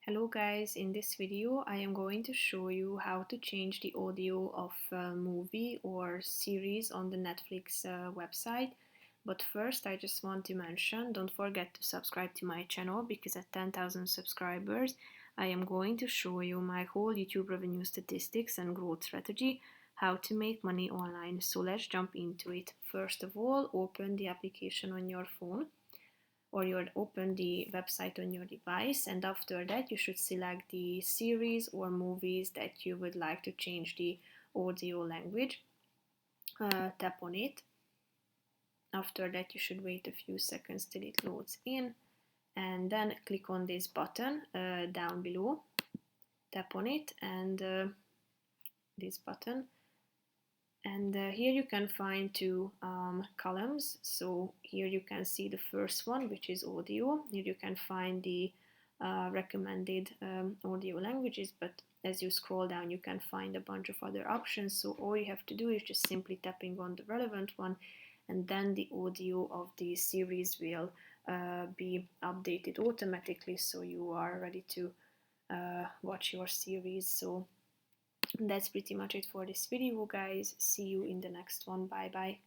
Hello guys, in this video I am going to show you how to change the audio of a movie or series on the Netflix website. But first I just want to mention, don't forget to subscribe to my channel because at 10,000 subscribers I am going to show you my whole YouTube revenue statistics and growth strategy, how to make money online. So let's jump into it. First of all, open the application on your phone or you'll open the website on your device, and after that you should select the series or movies that you would like to change the audio language. Tap on it. After that you should wait a few seconds till it loads in, and then click on this button down below. Tap on it and this button, and here you can find two columns. So here you can see the first one, which is audio. Here you can find the recommended audio languages, but as you scroll down you can find a bunch of other options. So all you have to do is just simply tapping on the relevant one, and then the audio of the series will be updated automatically, so you are ready to watch your series. So that's pretty much it for this video, guys. See you in the next one. Bye bye.